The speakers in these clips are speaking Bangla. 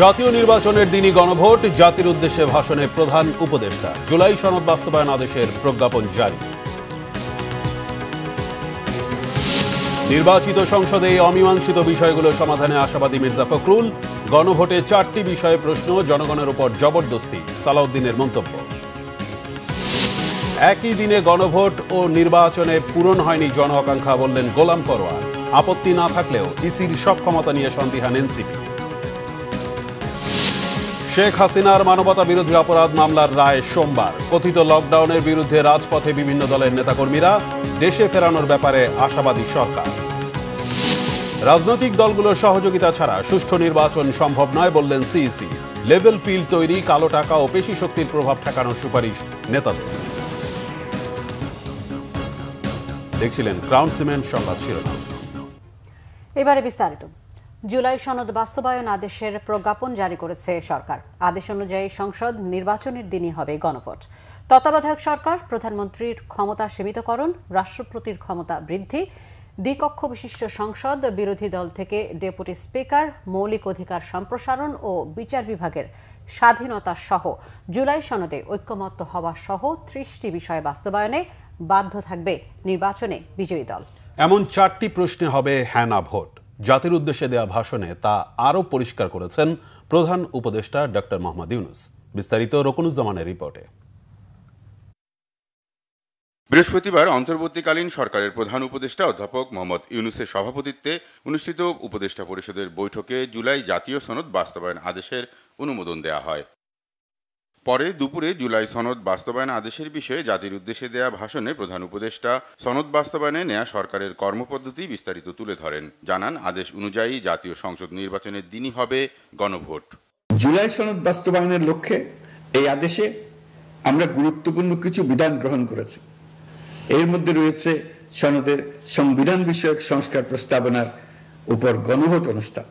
জাতীয় নির্বাচনের দিনই গণভোট, জাতির উদ্দেশ্যে ভাষণে প্রধান উপদেষ্টা। জুলাই সনদ বাস্তবায়ন আদেশের প্রজ্ঞাপন জারি। নির্বাচিত সংসদে অমীমাংসিত বিষয়গুলো সমাধানে আশাবাদী মির্জা ফখরুল। গণভোটে 4টি বিষয়ে প্রশ্ন, জনগণের উপর জবরদস্তি, সালাউদ্দিনের মন্তব্য। একই দিনে গণভোট ও নির্বাচনে পূরণ হয়নি জন আকাঙ্ক্ষা, বললেন গোলাম পরোয়ার। আপত্তি না থাকলেও ইসির সব ক্ষমতা নিয়ে সন্দিহান এনসিপি। শেখ হাসিনার মানবতা বিরোধী অপরাধ মামলার রায় সোমবার। কথিত লকডাউনের বিরুদ্ধে রাজপথে বিভিন্ন দলের নেতাকর্মীরা। দেশে ফেরানোর ব্যাপারে আশাবাদী সরকার। রাজনৈতিক দলগুলোর সহযোগিতা ছাড়া সুষ্ঠু নির্বাচন সম্ভব নয়, বললেন সিইসি। লেভেল ফিল্ড তৈরি, কালো টাকা ও পেশি শক্তির প্রভাব ঠেকানোর সুপারিশ নেতাদের। দেখছিলেন ক্রাউন সিমেন্ট সংবাদ শিরোনাম। এবারে বিস্তারিত। জুলাই সনদ বাস্তবায়ন আদেশের প্রজ্ঞাপন জারি করেছে সরকার। আদেশ অনুযায়ী সংসদ নির্বাচনের দিনই হবে গণভোট। তত্ত্বাবধায়ক সরকার, প্রধানমন্ত্রীর ক্ষমতা সীমিতকরণ, রাষ্ট্রপতির ক্ষমতা বৃদ্ধি, দ্বিকক্ষ বিশিষ্ট সংসদ, বিরোধী দল থেকে ডেপুটি স্পিকার, মৌলিক অধিকার সম্প্রসারণ ও বিচার বিভাগের স্বাধীনতা সহ জুলাই সনদে ঐক্যমত্য হওয়া সহ 30টি বিষয় বাস্তবায়নে বাধ্য থাকবে নির্বাচনে বিজয়ী দল। এমন 4টি প্রশ্নে হবে হ্যাঁ না ভোট। জাতির উদ্দেশ্যে দেয়া ভাষণে তা আরও পরিষ্কার করেছেন প্রধান উপদেষ্টা ডক্টর মোহাম্মদ ইউনূস। বিস্তারিত রকুনুজ্জামানের রিপোর্টে। বৃহস্পতিবার অন্তর্বর্তীকালীন সরকারের প্রধান উপদেষ্টা অধ্যাপক মোহাম্মদ ইউনূসের সভাপতিত্বে অনুষ্ঠিত উপদেষ্টা পরিষদের বৈঠকে জুলাই জাতীয় সনদ বাস্তবায়ন আদেশের অনুমোদন দেয়া হয়। পরে দুপুরে জুলাই সনদ বাস্তবায়ন আদেশের বিষয়ে জাতির উদ্দেশ্যে দেয়া ভাষণে প্রধান উপদেষ্টা সনদ বাস্তবায়নে নেয়া সরকারের কর্মপদ্ধতি বিস্তারিত তুলে ধরেন। জানান, আদেশ অনুযায়ী জাতীয় সংসদ নির্বাচনের দিনই হবে গণভোট। জুলাই সনদ বাস্তবায়নের লক্ষ্যে এই আদেশে আমরা গুরুত্বপূর্ণ কিছু বিধান গ্রহণ করেছি। এর মধ্যে রয়েছে সনদের সংবিধান বিষয়ক সংস্কার প্রস্তাবনার উপর গণভোট অনুষ্ঠান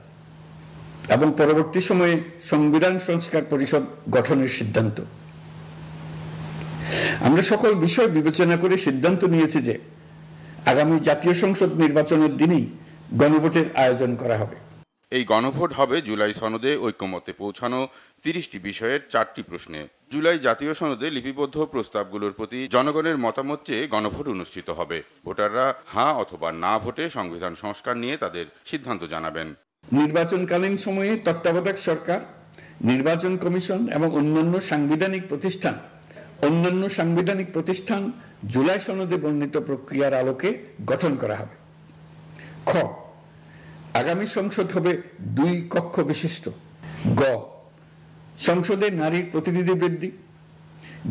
এবং পরবর্তী সময়ে সংবিধান সংস্কার পরিষদ গঠনের সিদ্ধান্ত। আমরা সকল বিষয় বিবেচনা করে সিদ্ধান্ত নিয়েছি যে আগামী জাতীয় সংসদ নির্বাচনের দিনই গণভোটের আয়োজন করা হবে। এই গণভোট হবে জুলাই সনদে ঐক্যমত্যে পৌঁছানো 30টি বিষয়ের 4টি প্রশ্নে। জুলাই জাতীয় সনদে লিপিবদ্ধ প্রস্তাবগুলোর প্রতি জনগণের মতামত চেয়ে গণভোট অনুষ্ঠিত হবে। ভোটাররা হ্যাঁ অথবা না ভোটে সংবিধান সংস্কার নিয়ে তাদের সিদ্ধান্ত জানাবেন। নির্বাচনকালীন সময়ে তত্ত্বাবধায়ক সরকার, নির্বাচন কমিশন এবং অন্যান্য সাংবিধানিক প্রতিষ্ঠান জুলাই সনদে বর্ণিত প্রক্রিয়ার আলোকে গঠন করা হবে। খ, আগামী সংসদ হবে 2 কক্ষ বিশিষ্ট। গ, সংসদে নারীর প্রতিনিধি বৃদ্ধি,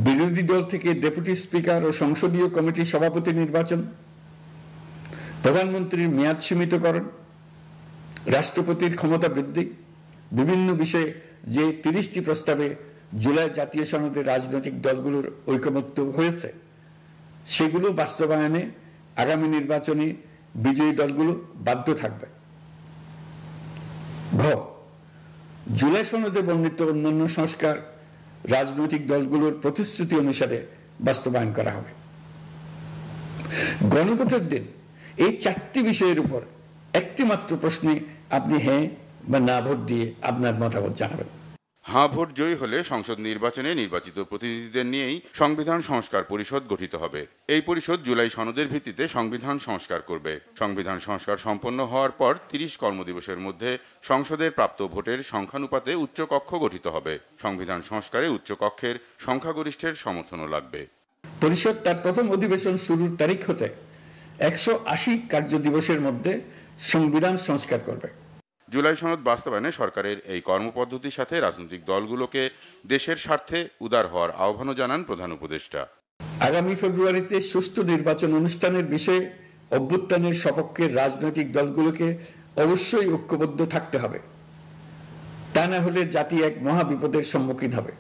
বিরোধী দল থেকে ডেপুটি স্পিকার ও সংসদীয় কমিটির সভাপতি নির্বাচন, প্রধানমন্ত্রীর মেয়াদ সীমিতকরণ, রাষ্ট্রপতির ক্ষমতা বৃদ্ধি। বিভিন্ন বিষয়ে যে 30টি প্রস্তাবে জুলাই জাতীয় সনদে রাজনৈতিক দলগুলোর ঐকমত্য হয়েছে সেগুলো বাস্তবায়নে আগামী নির্বাচনে বিজয়ী দলগুলো বাধ্য থাকবে। ঘ, জুলাই সনদে বর্ণিত অন্যান্য সংস্কার রাজনৈতিক দলগুলোর প্রতিশ্রুতি অনুসারে বাস্তবায়ন করা হবে। গণভোটের দিন এই 4টি বিষয়ের উপর একটি মাত্র প্রশ্নে আপনি হ্যাঁ বা না ভোট দিয়ে আপনার মতামত জানাবেন। হ্যাঁ ভোট জয়ী হলে সংসদ নির্বাচনে নির্বাচিত প্রতিনিধিদের নিয়েই সংবিধান সংস্কার পরিষদ গঠিত হবে। এই পরিষদ জুলাই সনদের ভিত্তিতে সংবিধান সংস্কার করবে। সংবিধান সংস্কার সম্পন্ন হওয়ার পর 30 কর্মদিবসের মধ্যে সংসদের প্রাপ্ত ভোটের সংখ্যানুপাতে উচ্চকক্ষ গঠিত হবে। সংবিধান সংস্কারে উচ্চকক্ষের সংখ্যাগরিষ্ঠের সমর্থনও লাগবে। পরিষদ তার প্রথম অধিবেশন শুরুর তারিখ হতে 180 কার্যদিবসের মধ্যে সংবিধান সংস্কার করবে। জুলাই সনদ বাস্তবায়নে সরকারের এই কর্মপদ্ধতির সাথে রাজনৈতিক দলগুলোকে দেশের স্বার্থে উদার হওয়ার আহ্বানও জানান প্রধান উপদেষ্টা। আগামী ফেব্রুয়ারিতে সুষ্ঠু নির্বাচন অনুষ্ঠানের বিষয়ে অভ্যুত্থানের সপক্ষে রাজনৈতিক দলগুলোকে অবশ্যই ঐক্যবদ্ধ থাকতে হবে। তা না হলে জাতি এক মহা বিপদের সম্মুখীন হবে।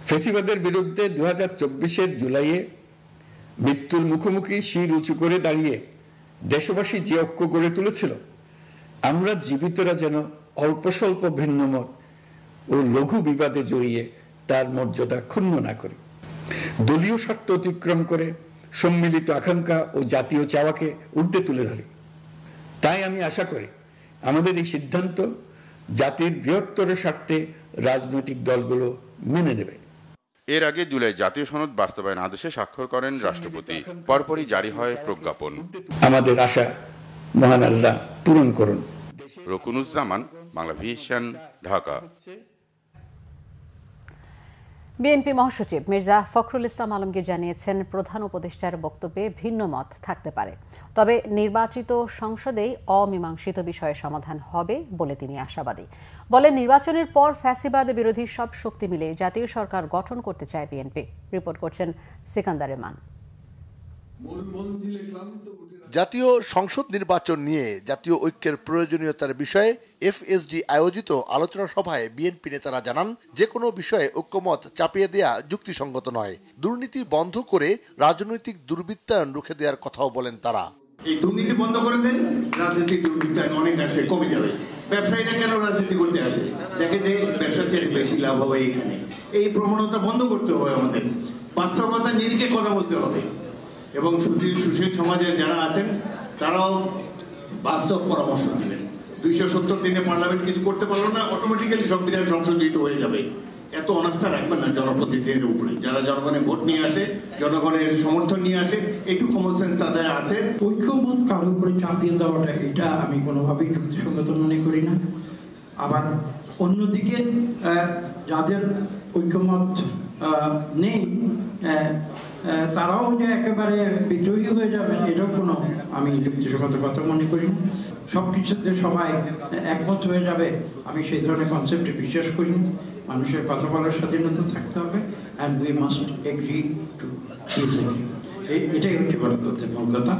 ফ্যাসিবাদের বিরুদ্ধে 2024-এর জুলাইয়ে মৃত্যুর মুখোমুখি শির উঁচু করে দাঁড়িয়ে দেশবাসী যে ঐক্য গড়ে তুলেছিল, আমরা জীবিতরা যেন অল্প স্বল্প ভিন্নমত ও লঘু বিবাদে জড়িয়ে তার মর্যাদা ক্ষুণ্ণ না করি। দলীয় স্বার্থ অতিক্রম করে সম্মিলিত আকাঙ্ক্ষা ও জাতীয় চাওয়াকে ঊর্ধ্বে তুলে ধরি। তাই আমি আশা করি আমাদের এই সিদ্ধান্ত জাতির বৃহত্তর স্বার্থে রাজনৈতিক দলগুলো মেনে নেবে। এর আগে জুলাই জাতীয় সনদ বাস্তবায়ন আদেশে স্বাক্ষর করেন রাষ্ট্রপতি। পরপরই জারি হয় প্রজ্ঞাপন। আমাদের আশা মহান আল্লাহ পূরণ করুন। রকুনুজ্জামান, বাংলা ভিশন, ঢাকা। বিএনপি মহাসচিব মির্জা ফখরুল ইসলাম আলমগীর জানিয়েছেন, প্রধান উপদেষ্টার বক্তব্যে ভিন্ন মত থাকতে পারে, তবে নির্বাচিত সংসদেই অমীমাংসিত বিষয়ে সমাধান হবে বলে তিনি আশাবাদী। বলেন, নির্বাচনের পর ফ্যাসিবাদ বিরোধী সব শক্তি মিলে জাতীয় সরকার গঠন করতে চায় বিএনপি। রিপোর্ট করছেন সিকান্দার রেমান। জাতীয় সংসদ নির্বাচন নিয়ে জাতীয় ঐক্যের প্রয়োজনীয়তার বিষয়ে এফএসডি আয়োজিত আলোচনা সভায় বিএনপি নেতারা জানান, যে কোনো বিষয়ে ঐক্যমত চাপিয়ে দেয়া যুক্তিসঙ্গত নয়। দুর্নীতি বন্ধ করে রাজনৈতিক দুর্বৃত্তায়ন রুখে দেওয়ার কথাও বলেন তারা। এই দুর্নীতি বন্ধ করে দেন, রাজনৈতিক দুর্বৃত্তায়ন অনেকাংশে কমে যাবে। ব্যবসায়ীরা কেন রাজনীতি করতে আসে? দেখে যে ব্যবসার চেয়ে বেশি লাভ হবে এইখানে। এই প্রবণতা বন্ধ করতে হবে আমাদের। বাস্তবতা নিরিখে কথা বলতে হবে এবং সুশীল সমাজের যারা আছেন তারাও বাস্তব পরামর্শ দিবেন। 270 দিনে পার্লামেন্ট কিছু করতে পারলো না, অটোমেটিক্যালি সংবিধান সংশোধিত হয়ে যাবে। এত অনাস্থা রাখবেন না জনপ্রতিনিধিদের উপরে। যারা জনগণের ভোট নিয়ে আসে, জনগণের সমর্থন নিয়ে আসে, একটু কমন সেন্স তাদের আছে। ঐক্যমত কারোর উপরে চাপিয়ে দেওয়াটা, এটা আমি কোনোভাবেই যুক্তিসঙ্গত মনে করি না। আবার অন্যদিকে যাদের ঐক্যমত নেই তারাও যে একেবারে বিদ্রোহী হয়ে যাবেন, এটাও কোনো আমি যুক্তিসঙ্গত কথা মনে করি না। সব কিছুতে সবাই একমত হয়ে যাবে, আমি সেই ধরনের কনসেপ্টে বিশ্বাস করি না। মানুষের কথা বলার স্বাধীনতা থাকতে হবে, and we must agree to disagree. এটাই হচ্ছে গণতন্ত্রের মূল কথা।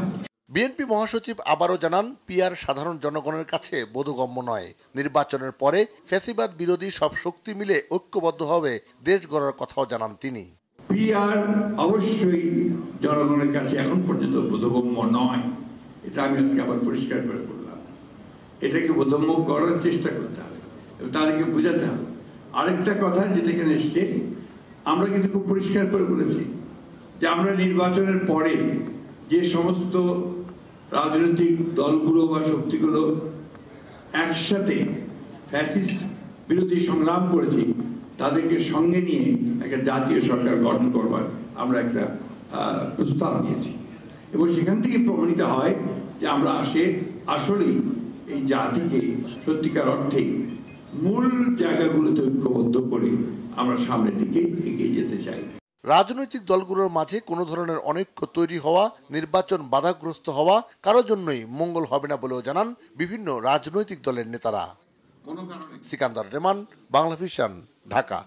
বিএনপি মহাসচিব আবারও জানান, পিআর সাধারণ জনগণের কাছে বোধগম্য নয়। নির্বাচনের পরে ফ্যাসিবাদ বিরোধী সব শক্তি মিলে ঐক্যবদ্ধভাবে দেশ গড়ার কথাও জানান তিনি। পিআর অবশ্যই জনগণের কাছে এখন পর্যন্ত বোধগম্য নয়, এটা আমি আজকে আবার পরিষ্কার করে বললাম। এটাকে বোধগম্য করার চেষ্টা করতে হবে এবং তাদেরকে বোঝাতে হবে। আরেকটা কথা যেটা এখানে এসছে, আমরা কিন্তু খুব পরিষ্কার করে বলেছি যে আমরা নির্বাচনের পরে যে সমস্ত রাজনৈতিক দলগুলো বা শক্তিগুলো একসাথে ফ্যাসিস্ট বিরোধী সংগ্রাম করেছি, তাদেরকে সঙ্গে নিয়ে একটা জাতীয় সরকার গঠন করবার আমরা একটা প্রস্তাব দিয়েছি এবং সেখান থেকে প্রমাণিত হয় যে আমরা আসলেই এই জাতিকে সত্যিকার অর্থে মূল জায়গাগুলোতে ঐক্যবদ্ধ করে আমরা সামনের দিকে এগিয়ে যেতে চাই। রাজনৈতিক দলগুলোর মাঝে কোনো ধরনের অনৈক্য তৈরি হওয়া, নির্বাচন বাধাগ্রস্ত হওয়া কারোর জন্যই মঙ্গল হবে না বলেও জানান বিভিন্ন রাজনৈতিক দলের নেতারা। সিকান্দার রেমান, বাংলা ভিশন, ঢাকা।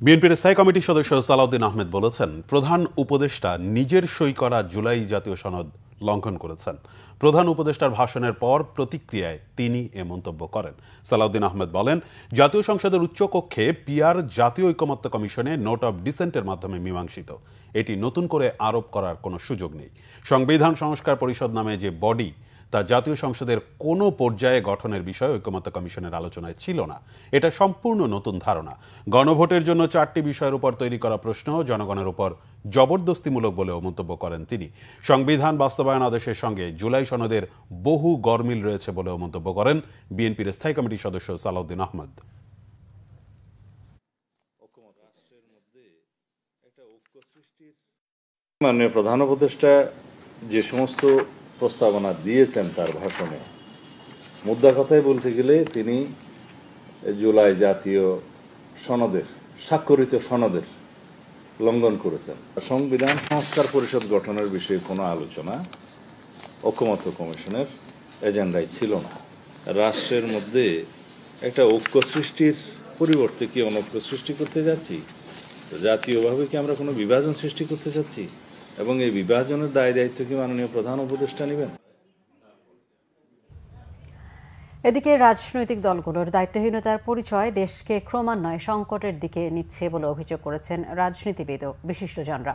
বিএনপির স্থায়ী কমিটির সদস্য সালাউদ্দিন আহমেদ বলেছেন, প্রধান উপদেষ্টা নিজের সই করা জুলাই জাতীয় সনদ লঙ্ঘন করেছেন। প্রধান উপদেষ্টার ভাষণের পর প্রতিক্রিয়ায় তিনি এ মন্তব্য করেন। সালাউদ্দিন আহমেদ বলেন, জাতীয় সংসদের উচ্চকক্ষে পিআর জাতীয় ঐকমত্য কমিশনে নোট অব ডিসেন্টের মাধ্যমে মীমাংসিত। এটি নতুন করে আরোপ করার কোনো সুযোগ নেই। সংবিধান সংস্কার পরিষদ নামে যে বডি, তা জাতীয় সংসদের কোনো পর্যায়ে গঠনের বিষয়ে ঐকমত্য কমিশনের আলোচনায় ছিল না। এটা সম্পূর্ণ নতুন ধারণা। গণভোটের জন্য 4টি বিষয়ের উপর তৈরি করা প্রশ্ন জনগণের উপর জবরদস্তিমূলক বলেও মন্তব্য করেন তিনি। সংবিধান বাস্তবায়ন আদেশের সঙ্গে জুলাই সনদের বহু গরমিল রয়েছে বলেও মন্তব্য করেন বিএনপির স্থায়ী কমিটির সদস্য সালাউদ্দিন আহমেদ। মাননীয় প্রধান উপদেষ্টা যে সমস্ত প্রস্তাবনা দিয়েছেন তার ভাষণে, মুদ্রা কথায় বলতে গেলে তিনি জুলাই জাতীয় সনদের, স্বাক্ষরিত সনদের লঙ্ঘন করেছেন। সংবিধান সংস্কার পরিষদ গঠনের বিষয়ে কোনো আলোচনা ঐকমত্য কমিশনের এজেন্ডায় ছিল না। রাষ্ট্রের মধ্যে একটা ঐক্য সৃষ্টির পরিবর্তে কি অনৈক্য সৃষ্টি করতে যাচ্ছি? জাতীয়ভাবে কি আমরা কোনো বিভাজন সৃষ্টি করতে চাচ্ছি? এবং এই বিভাজনের দায় দায়িত্ব কি মাননীয় প্রধান উপদেষ্টা নেবেন? এদিকে রাজনৈতিক দলগুলোর দায়িত্বহীনতার পরিচয় দেশকে ক্রমান্বয়ে সংকটের দিকে নিচ্ছে বলে অভিযোগ করেছেন রাজনীতিবিদ ও বিশিষ্টজনরা।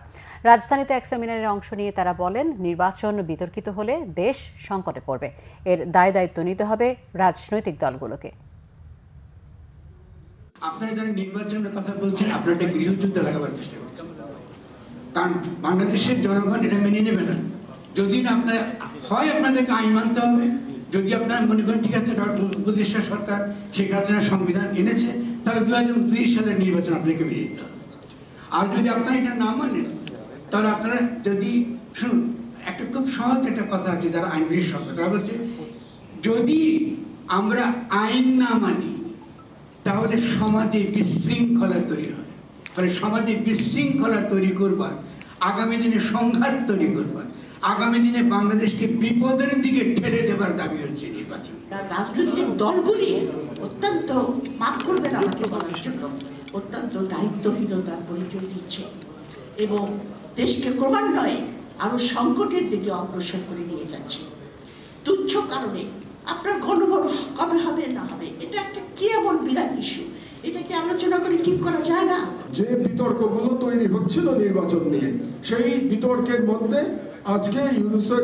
রাজধানীতে এক সেমিনারে অংশ নিয়ে তারা বলেন, নির্বাচন বিতর্কিত হলে দেশ সংকটে পড়বে। এর দায় দায়িত্ব নিতে হবে রাজনৈতিক দলগুলোকে। আপনারা যারা নির্বাচনের কথা বলছেন, আপনারা একটা গৃহযুদ্ধ লাগাবার চেষ্টা করছেন, কারণ বাংলাদেশের জনগণ এটা মেনে নেবে না। যদি না আপনারা হয় আপনাদেরকে আইন মানতে হবে, যদি আপনারা মনে করেন ঠিক আছে উপদেষ্টা সরকার শেখ হাসিনার সংবিধান এনেছে, তাহলে 2029 সালের নির্বাচন আপনাকে মেনে নিতে হবে। আর যদি আপনারা এটা না মানেন, তাহলে আপনারা যদি শুনুন, একটা খুব সহজ একটা কথা আছে, যারা আইনজীবী সরকার তারা বলছে যদি আমরা আইন না মানি তাহলে সমাজে বিশৃঙ্খলা তৈরি হয়। ফলে সমাজে বিশৃঙ্খলা তৈরি করবার, আগামী দিনে সংঘাত তৈরি করবার, আগামী দিনে বাংলাদেশকে বিপদের দিকে ঠেলে দেবার দাবি হচ্ছে নির্বাচন। রাজনৈতিক দলগুলি অত্যন্ত, মাফ করবেন আমাকে বলার জন্য, অত্যন্ত দায়িত্বহীনতার পরিচয় দিচ্ছে এবং দেশকে ক্রমান্বয়ে আরো সংকটের দিকে অগ্রসর করে নিয়ে যাচ্ছে। তুচ্ছ কারণে আপনার গণভোট কবে হবে না হবে, এটা একটা কি এমন বিরাট ইস্যু, এটাকে আলোচনা করে ঠিক করা যায় না? যে বিতর্কগুলো তৈরি হচ্ছিল নির্বাচন নিয়ে, সেই বিতর্কের মধ্যে আজকে ইউনূসের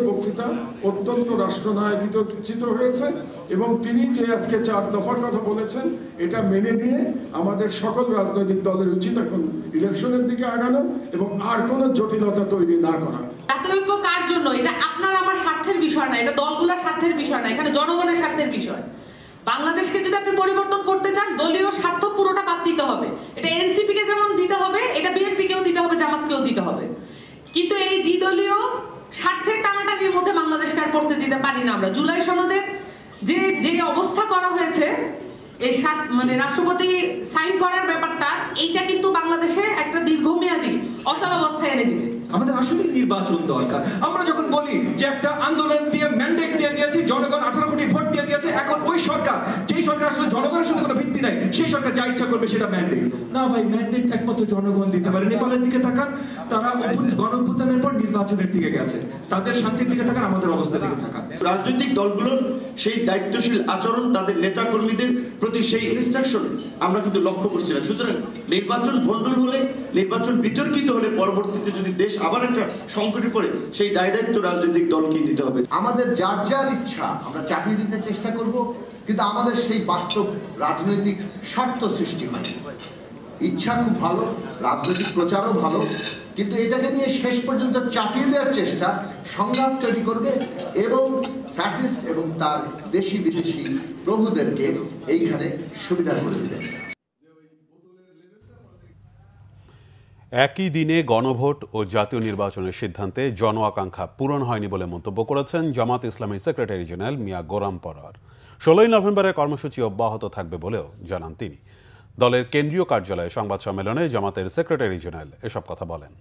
বক্তৃতা অত্যন্ত রাষ্ট্রনায়কিত হয়েছে এবং তিনি যে আজকে 4 দফার কথা বলেছেন, এটা মেনে নিয়ে আমাদের সকল রাজনৈতিক দলের উচিত এখন ইলেকশনের দিকে আগানো এবং আর কোনো জটিলতা তৈরি না করা। জাতীয়ৈক্য কার জন্য? এটা আপনার আমার স্বার্থের বিষয় না, এটা দলগুলোর স্বার্থের বিষয় না, এখানে জনগণের স্বার্থের বিষয়। বাংলাদেশকে যদি আপনি পরিবর্তন করতে চান, দলীয় স্বার্থ পুরোটা বাদ দিতে হবে। এটা এনসিপি কে যেমন দিতে হবে, এটা বিএনপি কেও দিতে হবে, জামাতকেও দিতে হবে। কিন্তু এই দ্বিদলীয় স্বার্থের টানাটানির মধ্যে বাংলাদেশকে আর পড়তে দিতে পারি না আমরা। জুলাই সনদে যে অবস্থা করা হয়েছে, এই মানে রাষ্ট্রপতি সাইন করার ব্যাপারটা, এইটা কিন্তু বাংলাদেশে একটা দীর্ঘমেয়াদী অচলাবস্থায় এনে দিবে। আমাদের আসলে নির্বাচন দরকার। আমরা যখন বলি যে একটা আন্দোলন দিয়ে ম্যান্ডেট দিয়ে দিয়েছি, জনগণ 18 কোটি ভোট দিয়ে দিয়েছে, এখন ওই সরকার, যেই সরকার আসলে জনগণের সাথে কোনো ভিত্তি নাই, সেই সরকার যা ইচ্ছা করবে সেটা ম্যান্ডেট। না ভাই, ম্যান্ডেট একমাত্র জনগণ দিতে পারে। নেপালের দিকে তাকান, তারা গণঅভ্যুত্থানের পর নির্বাচনের দিকে গেছে, তাদের শান্তির দিকে তাকান, আমাদের অবস্থার দিকে তাকান। রাজনৈতিক দলগুলোর সেই দায়িত্বশীল আচরণ, তাদের নেতা কর্মীদের প্রতি সেই ইনস্ট্রাকশন আমরা কিন্তু লক্ষ্য করছি না। সুতরাং নির্বাচন ভণ্ডুল হলে, নির্বাচন বিতর্কিত হলে, পরবর্তীতে যদি দেশ আবার একটা সংকটে পড়ে, সেই দায়িত্ব রাজনৈতিক দলকে নিতে হবে। আমাদের যার যার ইচ্ছা আমরা চাপিয়ে দিতে চেষ্টা করব, কিন্তু আমাদের সেই বাস্তব রাজনৈতিক স্বার্থ সৃষ্টি হয়। ইচ্ছা খুব ভালো, রাজনৈতিক প্রচারও ভালো, কিন্তু এটাকে নিয়ে শেষ পর্যন্ত চাপিয়ে দেওয়ার চেষ্টা সংঘাত তৈরি করবে এবং ফ্যাসিস্ট এবং তার দেশি বিদেশি প্রভুদেরকে এইখানে সুবিধা করে দেবে। একই দিনে গণভোট ও জাতীয় নির্বাচনের সিদ্ধান্তে জন আকাঙ্ক্ষা পূরণ হয়নি বলে মন্তব্য করেছেন জামাত ইসলামীর সেক্রেটারি জেনারেল মিয়া গোরাম পরোয়ার। 16 নভেম্বরের কর্মসূচি অব্যাহত থাকবে বলেও জানান তিনি। দলের কেন্দ্রীয় কার্যালয়ে সংবাদ সম্মেলনে জামাতের সেক্রেটারি জেনারেল এসব কথা বলেন।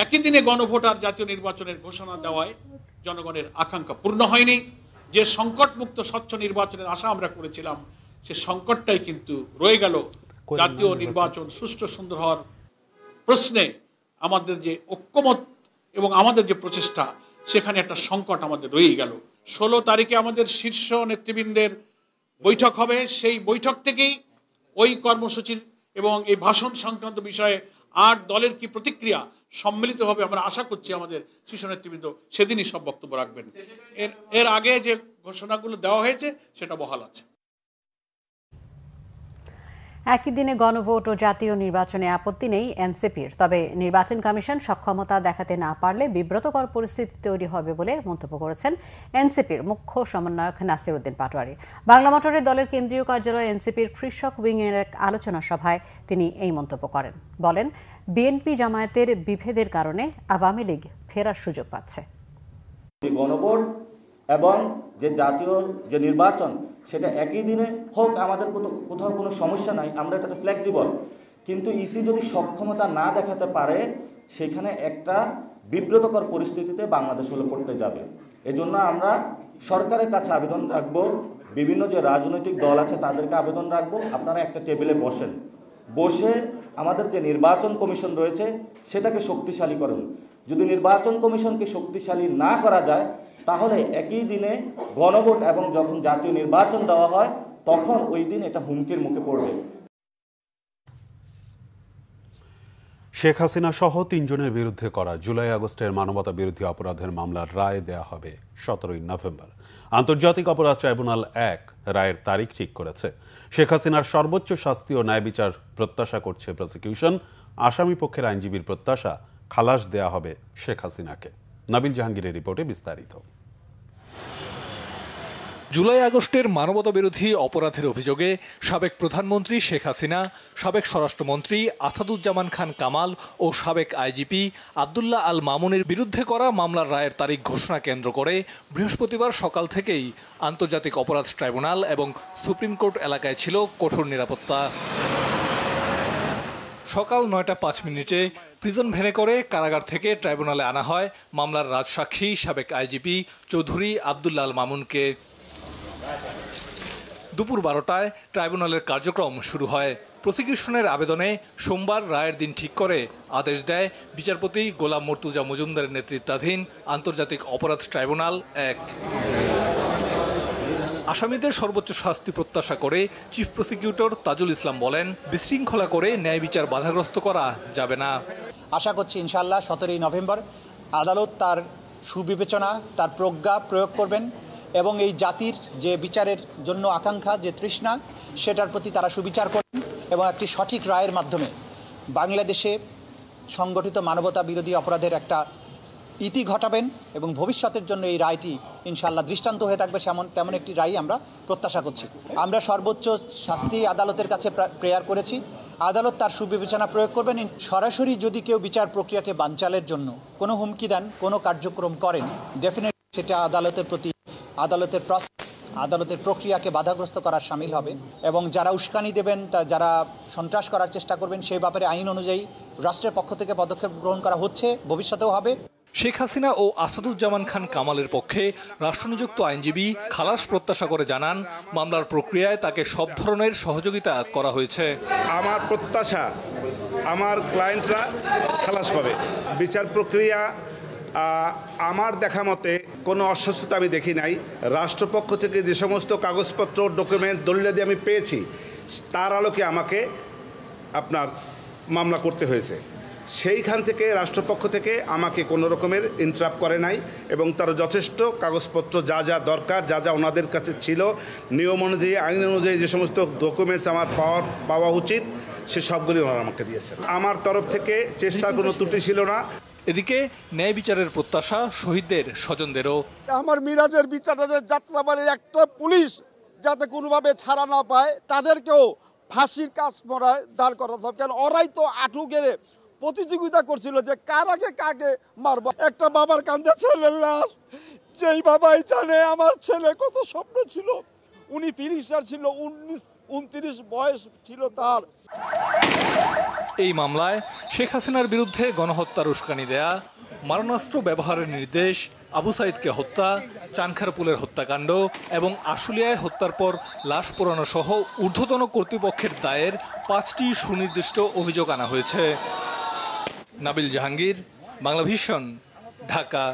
একই দিনে গণভোট আর জাতীয় নির্বাচনের ঘোষণা দেওয়ায় জনগণের আকাঙ্ক্ষা পূর্ণ হয়নি। যে সংকটমুক্ত স্বচ্ছ নির্বাচনের আশা আমরা করেছিলাম, সে সংকটটাই কিন্তু রয়ে গেল। জাতীয় নির্বাচন সুষ্ঠু সুন্দর হওয়ার প্রশ্নে আমাদের যে ঐক্যমত এবং আমাদের যে প্রচেষ্টা, সেখানে একটা সংকট আমাদের রয়ে গেল। 16 তারিখে আমাদের শীর্ষ নেতৃবৃন্দের বৈঠক হবে। সেই বৈঠক থেকেই ওই কর্মসূচির এবং এই ভাষণ সংক্রান্ত বিষয়ে আর দলের কি প্রতিক্রিয়া সম্মিলিতভাবে আমরা আশা করছি আমাদের শীর্ষ নেতৃবৃন্দ সেদিনই সব বক্তব্য রাখবেন। এর আগে যে ঘোষণাগুলো দেওয়া হয়েছে সেটা বহাল আছে। একই দিনে গণভোট ও জাতীয় নির্বাচনে আপত্তি নেই এনসিপির, তবে নির্বাচন কমিশন সক্ষমতা দেখাতে না পারলে বিব্রতকর পরিস্থিতি তৈরি হবে বলে মন্তব্য করেছেন এনসিপির মুখ্য সমন্বয়ক নাসির উদ্দিন পাটোয়ারি। বাংলা মোটরের দলের কেন্দ্রীয় কার্যালয়ে এনসিপির কৃষক উইংয়ের এক আলোচনা সভায় তিনি এই মন্তব্য করেন। বলেন, বিএনপি জামায়াতের বিভেদের কারণে আওয়ামী লীগ ফেরার সুযোগ পাচ্ছে। গণভোট এবং যে জাতীয় যে নির্বাচন, সেটা একই দিনে হোক, আমাদের কোথাও কোনো সমস্যা নাই, আমরা এটাতে ফ্লেক্সিবল। কিন্তু ইসি যদি সক্ষমতা না দেখাতে পারে, সেখানে একটা বিব্রতকর পরিস্থিতিতে বাংলাদেশ হলে পড়তে যাবে। এজন্য আমরা সরকারের কাছে আবেদন রাখবো, বিভিন্ন যে রাজনৈতিক দল আছে তাদেরকে আবেদন রাখবো, আপনারা একটা টেবিলে বসে আমাদের যে নির্বাচন কমিশন রয়েছে সেটাকে শক্তিশালী করুন। যদি নির্বাচন কমিশনকে শক্তিশালী না করা যায়, তাহলে একই দিনে গণভোট এবং যখন জাতীয় নির্বাচন দেওয়া হয়, তখন ওই দিন এটা হুমকির মুখে পড়বে। শেখ হাসিনা সহ 3 জনের বিরুদ্ধে করা জুলাই আগস্টের মানবতা বিরোধী অপরাধের মামলার রায় দেয়া হবে 17 নভেম্বর। আন্তর্জাতিক অপরাধ ট্রাইব্যুনাল 1 রায়ের তারিখ ঠিক করেছে। শেখ হাসিনার সর্বোচ্চ শাস্তি ও ন্যায় বিচার প্রত্যাশা করছে প্রসিকিউশন। আসামি পক্ষের আইনজীবীর প্রত্যাশা, খালাস দেয়া হবে শেখ হাসিনাকে। নাবিল জাহাঙ্গীরের রিপোর্টে বিস্তারিত। জুলাই আগস্টের মানবতাবিরোধী অপরাধের অভিযোগে সাবেক প্রধানমন্ত্রী শেখ হাসিনা, সাবেক স্বরাষ্ট্রমন্ত্রী আসাদুজ্জামান খান কামাল ও সাবেক আইজিপি আব্দুল্লাহ আল মামুনের বিরুদ্ধে করা মামলার রায়ের তারিখ ঘোষণা কেন্দ্র করে বৃহস্পতিবার সকাল থেকেই আন্তর্জাতিক অপরাধ ট্রাইব্যুনাল এবং সুপ্রিম কোর্ট এলাকায় ছিল কঠোর নিরাপত্তা। সকাল ৯টা ৫ মিনিটে প্রিজন ভ্যানে করে কারাগার থেকে ট্রাইব্যুনালে আনা হয় মামলার রাজসাক্ষী সাবেক আইজিপি চৌধুরী আব্দুল্লাহ আল মামুনকে। দুপুর 12টায় ট্রাইব্যুনালের কার্যক্রম শুরু হয়। প্রসিকিউশনের আবেদনে সোমবার রায়ের দিন ঠিক করে আদেশ দেয় বিচারপতি গোলাম মর্তুজা মজুমদারের নেতৃত্বাধীন আন্তর্জাতিক অপরাধ ট্রাইব্যুনাল ১। আসামিদের সর্বোচ্চ শাস্তি প্রত্যাশা করে চিফ প্রসিকিউটর তাজুল ইসলাম বলেন, বিশৃঙ্খলা করে ন্যায় বিচার বাধাগ্রস্ত করা যাবে না। আশা করছি ইনশাআল্লাহ 17ই নভেম্বর আদালত তার সুবিবেচনা, তার প্রজ্ঞা প্রয়োগ করবেন এবং এই জাতির যে বিচারের জন্য আকাঙ্ক্ষা, যে তৃষ্ণা, সেটার প্রতি তারা সুবিচার করবেন এবং একটি সঠিক রায়ের মাধ্যমে বাংলাদেশে সংগঠিত মানবতা বিরোধী অপরাধের একটা ইতি ঘটাবেন এবং ভবিষ্যতের জন্য এই রায়টি ইনশাআল্লাহ দৃষ্টান্ত হয়ে থাকবে তেমন একটি রায় আমরা প্রত্যাশা করছি। আমরা সর্বোচ্চ শাস্তি আদালতের কাছে প্রেয়ার করেছি, আদালত তার সুবিবেচনা প্রয়োগ করবেন। সরাসরি যদি কেউ বিচার প্রক্রিয়াকে বানচালের জন্য কোনো হুমকি দেন, কোনো কার্যক্রম করেন, ডেফিনেটলি সেটা আদালতের প্রতি, আদালতের প্রসেস, আদালতের প্রক্রিয়াকে বাধাগ্রস্ত করার শামিল হবে এবং যারা উস্কানি দেবেন, যারা সন্ত্রাস করার চেষ্টা করবেন, সেই ব্যাপারে আইন অনুযায়ী রাষ্ট্রের পক্ষ থেকে পদক্ষেপ গ্রহণ করা হচ্ছে, ভবিষ্যতেও হবে। শেখ হাসিনা ও আসাদুজ্জামান খান কামালের পক্ষে রাষ্ট্রনিযুক্ত আইনজীবী খালাস প্রত্যাশা করে জানান, মামলার প্রক্রিয়ায় তাকে সব ধরনের সহযোগিতা করা হয়েছে। আমার প্রত্যাশা আমার ক্লায়েন্টরা খালাস পাবে। বিচার প্রক্রিয়া আমার দেখা মতে কোনো অস্বচ্ছতা আমি দেখি নাই। রাষ্ট্রপক্ষ থেকে যে সমস্ত কাগজপত্র, ডকুমেন্ট, দলিলাদি আমি পেয়েছি, তার আলোকে আমাকে আপনার মামলা করতে হয়েছে। সেইখান থেকে রাষ্ট্রপক্ষ থেকে আমাকে কোনো রকমের ইন্টারাপ্ট করে নাই এবং তার যথেষ্ট কাগজপত্র যা যা দরকার, যা যা ওনাদের কাছে ছিল, নিয়ম অনুযায়ী, আইন অনুযায়ী যে সমস্ত ডকুমেন্টস আমার পাওয়া উচিত, সে সবগুলি ওনারা আমাকে দিয়েছেন। আমার তরফ থেকে চেষ্টার কোনো ত্রুটি ছিল না। এদিকে ন্যায় বিচারের প্রত্যাশা শহীদদের স্বজনদেরও। আমার মিরাজের বিচারের যাত্রাবাড়ির একটা পুলিশ যাতে কোনোভাবে ছাড়া না পায়, তাদেরকেও ফাঁসির কাজ করায় দাঁড় করাতে হবে। কারণ ওরাই তো আঁঠু গেড়ে প্রতিযোগিতা করছিল যে কার আগে কাকে মারব। একটা বাবার কান্দে ছেলের লাশ, যেই বাবাই জানে আমার ছেলে কত স্বপ্ন ছিল। উনি ফিনিশার ছিল, 29 বয়স ছিল তার। এই মামলায় শেখ হাসিনার বিরুদ্ধে গণহত্যার উস্কানি দেয়া, মারণাস্ত্র ব্যবহারের নির্দেশ, আবু সাইদকে হত্যা, চানখারপুলের হত্যাকাণ্ড এবং আশুলিয়ায় হত্যার পর লাশ পোড়ানো সহ ঊর্ধ্বতন কর্তৃপক্ষের দায়ের 5টি সুনির্দিষ্ট অভিযোগ আনা হয়েছে। নাবিল জাহাঙ্গীর, বাংলাভিশন, ঢাকা।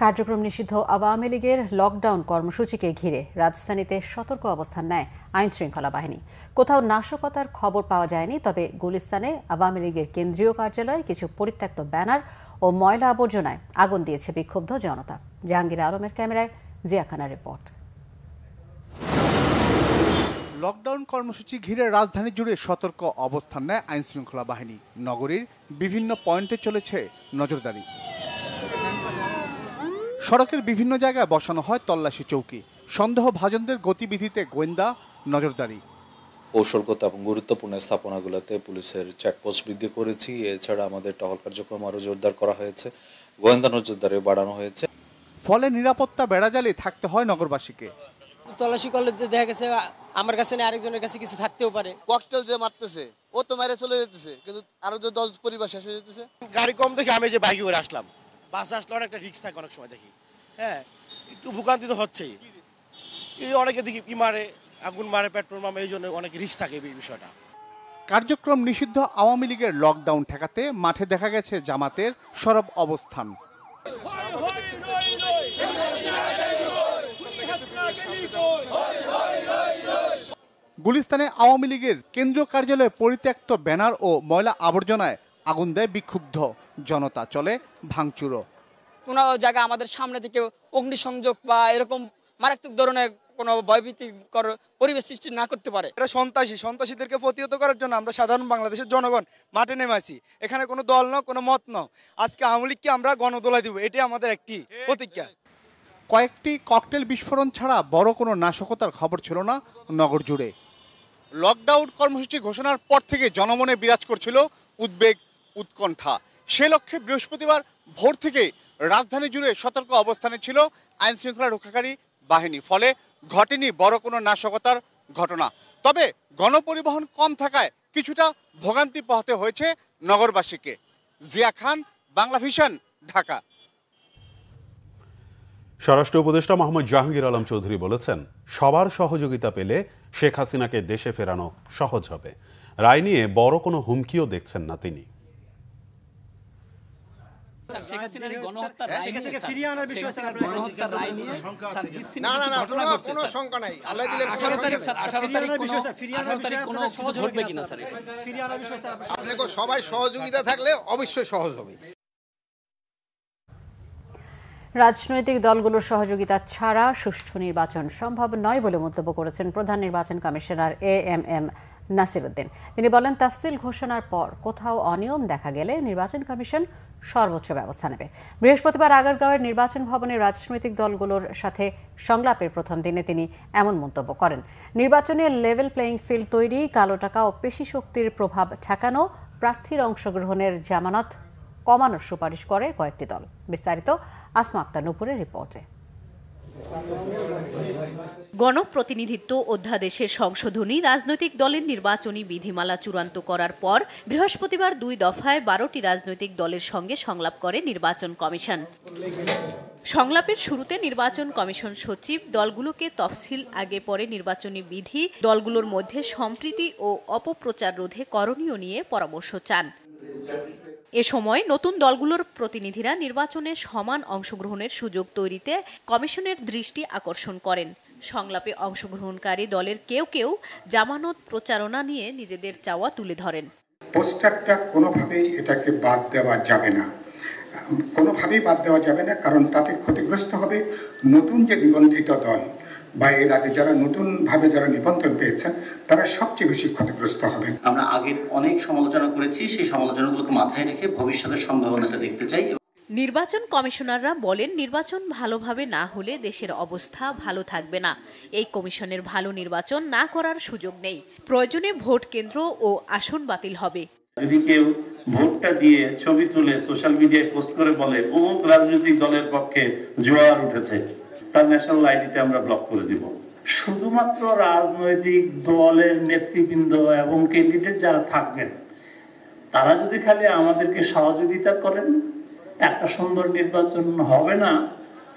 কার্যক্রম নিষিদ্ধ আওয়ামী লীগের লকডাউন কর্মসূচিকে ঘিরে রাজধানীতে সতর্ক অবস্থান নেয় আইন শৃঙ্খলা বাহিনী। কোথাও নাশকতার খবর পাওয়া যায়নি, তবে গুলিস্তানে আওয়ামী লীগের কেন্দ্রীয় কার্যালয়ে কিছু পরিত্যক্ত ব্যানার ও ময়লা আবর্জনায় আগুন দিয়েছে বিক্ষুব্ধ জনতা। জাহাঙ্গীর আলমের ক্যামেরায় জিয়া খানার রিপোর্ট। লকডাউন কর্মসূচি ঘিরে রাজধানী জুড়ে সতর্ক অবস্থান নেয় আইন শৃঙ্খলা বাহিনী। নগরীর বিভিন্ন পয়েন্টে চলেছে নজরদারি। সড়কের বিভিন্ন জায়গায় বসানো হয় তল্লাশি চৌকি। সন্দেহভাজনদের গতিবিধিতে গোয়েন্দা নজরদারি। কৌশলগত এবং গুরুত্বপূর্ণ স্থাপনাগুলোতে পুলিশের চেকপোস্ট বৃদ্ধি করেছি। এছাড়া আমাদের টহল কার্যক্রম আরও জোরদার করা হয়েছে, গোয়েন্দা নজরদারি বাড়ানো হয়েছে। ফলে নিরাপত্তা বেড়াজালে থাকতে হয় নগরবাসীকে। তল্লাশি করলে দেখা গেছে আমার কাছে না, আরেকজনের কাছে কিছু থাকতেও পারে। ককটেল যে মারতেছে, ও তো মেরে চলে যেতেছে, কিন্তু আরো যে 10 পরিবার শেষ হয়ে যেতেছে। গাড়ি কম দেখে আমি যে বাইকে করে আসলাম, বাসে আসলে অনেকটা রিস্ক থাকে অনেক সময় দেখি। হ্যাঁ, একটু ভোগান্তি তো হচ্ছেই। এই অনেকে দেখি কি মারে, আগুন মারে, পেট্রোল মারে, এই জন্য অনেক রিস্ক থাকে এই বিষয়টা। কার্যক্রম নিষিদ্ধ আওয়ামী লীগের লকডাউন ঠেকাতে মাঠে দেখা গেছে জামাতের সরব অবস্থান। গুলিস্তানে আওয়ামী লীগের কেন্দ্রীয় কার্যালয়ে পরিত্যক্ত ব্যানার ও ময়লা আবর্জনায় আগুন দেয় বিক্ষুব্ধ জনতা। চলে ভাঙচুরও। কোনো জায়গায় আমাদের সামনে থেকে অগ্নিসংযোগ বা এরকম মারাত্মক ধরনের কোনো ভয়ভীতিকর পরিবেশ সৃষ্টি না করতে পারে। এটা সন্ত্রাসীদেরকে প্রতিহত করার জন্য আমরা সাধারণ বাংলাদেশের জনগণ মাঠে নেমে আসি। এখানে কোনো দল না, কোনো মত না। আজকে আওয়ামী লীগকে আমরা গণদোলা দিব, এটাই আমাদের একটি প্রতিজ্ঞা। কয়েকটি ককটেল বিস্ফোরণ ছাড়া বড় কোনো নাশকতার খবর ছিল না নগর জুড়ে। লকডাউন কর্মসূচি ঘোষণার পর থেকে জনমনে বিরাজ করছিল উদ্বেগ, উৎকণ্ঠা। সে লক্ষ্যে বৃহস্পতিবার ভোর থেকে রাজধানী জুড়ে সতর্ক অবস্থানে ছিল আইন শৃঙ্খলা রক্ষাকারী বাহিনী। ফলে ঘটেনি বড় কোনো নাশকতার ঘটনা। তবে গণপরিবহন কম থাকায় কিছুটা ভোগান্তি পোহাতে হয়েছে নগরবাসীকে। জিয়া খান, বাংলা ভিশন, ঢাকা। স্বরাষ্ট্র উপদেষ্টা মোহাম্মদ জাহাঙ্গীর আলম চৌধুরী বলেছেন, সবার সহযোগিতা পেলে শেখ হাসিনাকে দেশে ফেরানো সহজ হবে। রায় নিয়ে বড় কোনো হুমকিও দেখছেন না তিনি। সবাই সহযোগিতা থাকলে অবশ্যই সহজ হবে। রাজনৈতিক দলগুলোর সহযোগিতা ছাড়া সুষ্ঠু নির্বাচন সম্ভব নয় বলে মন্তব্য করেছেন প্রধান নির্বাচন কমিশনার এএমএম নাসির উদ্দিন। তিনি বলেন, তাফসিল ঘোষণার পর কোথাও অনিয়ম দেখা গেলে নির্বাচন কমিশন সর্বোচ্চ ব্যবস্থা নেবে। বৃহস্পতিবার আগারগাঁওয়ের নির্বাচন ভবনে রাজনৈতিক দলগুলোর সাথে সংলাপের প্রথম দিনে তিনি এমন মন্তব্য করেন। নির্বাচনে লেভেল প্লেইং ফিল্ড তৈরি, কালো টাকা ও পেশি শক্তির প্রভাব ঠেকানো, প্রার্থীর অংশগ্রহণের জামানত কমানোর সুপারিশ করে কয়েকটি দল। বিস্তারিত আসমা আক্তার নূপুরের রিপোর্টে। গণপ্রতিনিধিত্ব অধ্যাদেশের সংশোধনী রাজনৈতিক দলের নির্বাচনী বিধিমালা চূড়ান্ত করার পর বৃহস্পতিবার 2 দফায় 12টি রাজনৈতিক দলের সঙ্গে সংলাপ করে নির্বাচন কমিশন। সংলাপের শুরুতে নির্বাচন কমিশন সচিব দলগুলোকে তফসিল আগে পরে নির্বাচনী বিধি, দলগুলোর মধ্যে সম্প্রীতি ও অপপ্রচার রোধে করণীয় নিয়ে পরামর্শ চান। এ সময় নতুন দলগুলোর প্রতিনিধিরা নির্বাচনে সমান অংশগ্রহণের সুযোগ তৈরিতে কমিশনের দৃষ্টি আকর্ষণ করেন। সংলাপে অংশগ্রহণকারী দলের কেউ কেউ জামানত প্রচারণা নিয়ে নিজেদের চাওয়া তুলে ধরেন। পোস্টারটা কোনোভাবেই এটাকে বাদ দেওয়া যাবে না, কোনোভাবেই বাদ দেওয়া যাবে না, কারণ তাতে ক্ষতিগ্রস্ত হবে নতুন যে নিবন্ধিত দল বা এর আগে যারা নতুনভাবে যারা নিবন্ধন পেয়েছেন তারা সবচেয়ে বেশি ক্ষতিগ্রস্ত হবে। আমরা আগে অনেক সমালোচনা করেছি, সেই সমালোচনাগুলোকে মাথায় রেখে ভবিষ্যতের সম্ভাবনাটা দেখতে চাই। নির্বাচন কমিশনাররা বলেন, নির্বাচন ভালোভাবে না হলে দেশের অবস্থা ভালো থাকবে না। এই কমিশনের ভালো নির্বাচন না করার সুযোগ নেই। প্রয়োজনে ভোট কেন্দ্র ও আসন বাতিল হবে। যদি কেউ ভোটটা দিয়ে ছবি তুলে সোশ্যাল মিডিয়ায় পোস্ট করে বলে অমুক রাজনৈতিক দলের পক্ষে জোয়ার উঠেছে, তার ন্যাশনাল আইডিতে আমরা ব্লক করে দিব। শুধুমাত্র রাজনৈতিক দলের নেতৃবৃন্দ এবং ক্যান্ডিডেট যারা থাকবেন তারা যদি খালি আমাদেরকে সহযোগিতা করেন, একটা সুন্দর নির্বাচন হবে না,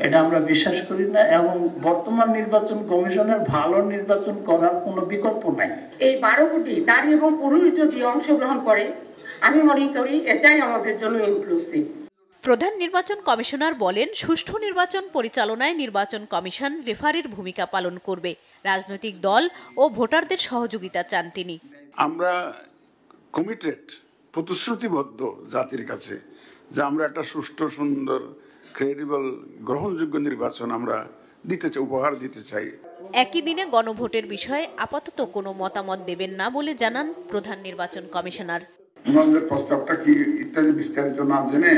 এটা আমরা বিশ্বাস করি না। এবং বর্তমান নির্বাচন কমিশনের ভালো নির্বাচন করার কোনো বিকল্প নাই। এই 12 কোটি নারী এবং পুরুষ যদি অংশগ্রহণ করে, আমি মনে করি এটাই আমাদের জন্য ইনক্লুসিভ। প্রধান নির্বাচন কমিশনার বলেন, সুষ্ঠু নির্বাচন পরিচালনায় নির্বাচন কমিশন রেফারির ভূমিকা পালন করবে। রাজনৈতিক দল ও ভোটারদের সহযোগিতা চান তিনি। আমরা কমিটেড, প্রতিশ্রুতিবদ্ধ জাতির কাছে যে আমরা একটা সুষ্ঠু, সুন্দর, ক্রেডিবল, গ্রহণযোগ্য নির্বাচন আমরা দিতে চাই, উপহার দিতে চাই। একই দিনে গণভোটের বিষয়ে আপাতত কোনো মতামত দেবেন না বলে জানান প্রধান নির্বাচন কমিশনার। আমাদের প্রস্তাবটা কি ইত্যাদি বিস্তারিত না জেনে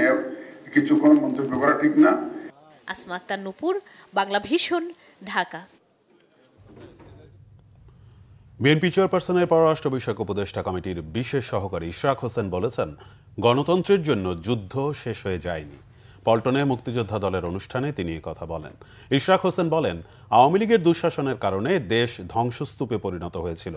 কিছু কোনো মন্তব্য করা ঠিক না। আসমা আক্তার নূপুর, বাংলা ভিশন, ঢাকা। বিএনপি চেয়ারপারসনের পররাষ্ট্র বিষয়ক উপদেষ্টা কমিটির বিশেষ সহকারী ইশরাক হোসেন বলেছেন, গণতন্ত্রের জন্য যুদ্ধ শেষ হয়ে যায়নি। পল্টনে মুক্তিযোদ্ধা দলের অনুষ্ঠানে তিনি কথা বলেন। ইশরাক হোসেন বলেন, আওয়ামী লীগের দুঃশাসনের কারণে দেশ ধ্বংসস্তূপে পরিণত হয়েছিল।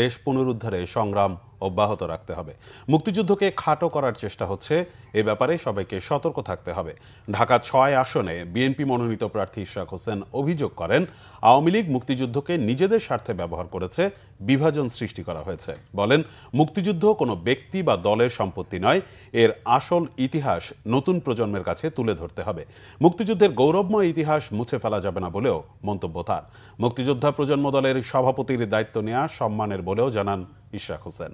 দেশ পুনরুদ্ধারে সংগ্রাম অব্যাহত রাখতে হবে। মুক্তিযুদ্ধকে খাটো করার চেষ্টা হচ্ছে, এ ব্যাপারে সবাইকে সতর্ক থাকতে হবে। ঢাকা 6 আসনে বিএনপি মনোনীত প্রার্থী ইশরাক হোসেন অভিযোগ করেন, আওয়ামী লীগ মুক্তিযুদ্ধকে নিজেদের স্বার্থে ব্যবহার করেছে, বিভাজন সৃষ্টি করা হয়েছে। বলেন, মুক্তিযুদ্ধ কোনো ব্যক্তি বা দলের সম্পত্তি নয়, এর আসল ইতিহাস নতুন প্রজন্মের কাছে তুলে ধরতে হবে। মুক্তিযুদ্ধের গৌরবময় ইতিহাস মুছে ফেলা যাবে না বলেও মন্তব্য তার। মুক্তিযোদ্ধা প্রজন্ম দলের সভাপতির দায়িত্ব নেওয়া সম্মানের বলেও জানান ইশরাক হোসেন।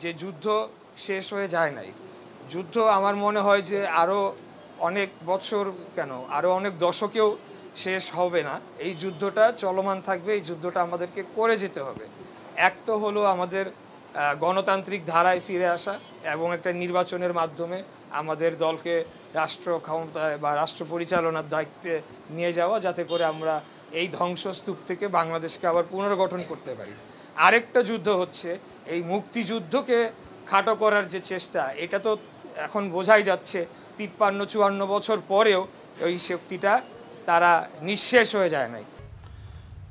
যে যুদ্ধ শেষ হয়ে যায় নাই, যুদ্ধ আমার মনে হয় যে আরও অনেক বছর কেন আরও অনেক দশকেও শেষ হবে না। এই যুদ্ধটা চলমান থাকবে, এই যুদ্ধটা আমাদেরকে করে যেতে হবে। এক তো হলো আমাদের গণতান্ত্রিক ধারায় ফিরে আসা এবং একটা নির্বাচনের মাধ্যমে আমাদের দলকে রাষ্ট্র ক্ষমতায় বা রাষ্ট্র পরিচালনার দায়িত্বে নিয়ে যাওয়া, যাতে করে আমরা এই ধ্বংসস্তূপ থেকে বাংলাদেশকে আবার পুনর্গঠন করতে পারি। আরেকটা যুদ্ধ হচ্ছে এই মুক্তিযুদ্ধকে খাটো করার যে চেষ্টা, এটা তো এখন বোঝাই যাচ্ছে 53-54 বছর পরেও ওই শক্তিটা তারা নিঃশেষ হয়ে যায় নাই।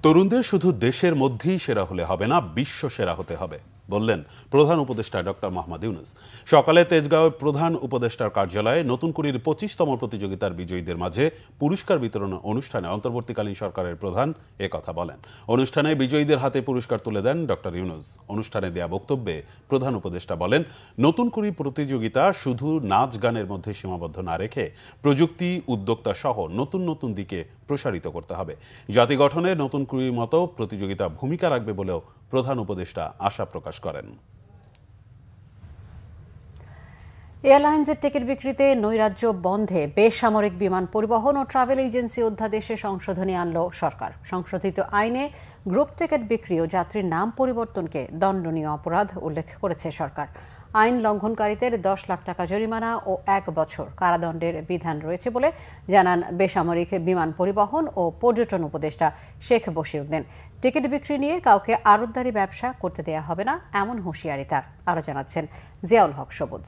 তরুণদের শুধু দেশের মধ্যেই সেরা হলে হবে না, বিশ্ব সেরা হতে হবে বললেন প্রধান উপদেষ্টা ডক্টর মোহাম্মদ ইউনূস। সকালে তেজগাঁওয়ের প্রধান উপদেষ্টার কার্যালয়ে নতুন কুড়ির 25তম প্রতিযোগিতার বিজয়ীদের মাঝে পুরস্কার বিতরণ অনুষ্ঠানে অন্তর্বর্তীকালীন সরকারের প্রধান কথা বলেন। অনুষ্ঠানে বিজয়ীদের হাতে পুরস্কার তুলে দেন ডক্টর ইউনূস। অনুষ্ঠানে দেয়া বক্তব্যে প্রধান উপদেষ্টা বলেন, নতুন কুড়ি প্রতিযোগিতা শুধু নাচ গানের মধ্যে সীমাবদ্ধ না রেখে প্রযুক্তি, উদ্যোক্তা সহ নতুন নতুন দিকে প্রসারিত করতে হবে। জাতি গঠনে নতুন কুড়ির মতো প্রতিযোগিতা ভূমিকা রাখবে বলেও প্রধান উপদেষ্টা আশা প্রকাশ করেন। এয়ারলাইন্সের টিকিট বিক্রিতে নৈরাজ্য বন্ধে বেসামরিক বিমান পরিবহন ও ট্রাভেল এজেন্সি অধ্যাদেশে সংশোধনী আনল সরকার। সংশোধিত আইনে গ্রুপ টিকিট বিক্রি ও যাত্রীর নাম পরিবর্তনকে দণ্ডনীয় অপরাধ উল্লেখ করেছে সরকার। আইন লঙ্ঘনকারীদের 10 লাখ টাকা জরিমানা ও 1 বছর কারাদণ্ডের বিধান রয়েছে বলে জানান বেসামরিক বিমান পরিবহন ও পর্যটন উপদেষ্টা শেখ বশিরউদ্দিন। টিকিট বিক্রি নিয়ে কাউকে আড়তদারি ব্যবসা করতে দেয়া হবে না, এমন হুঁশিয়ারি তার। আরও জানাচ্ছেন জিয়াউল হক সবুজ।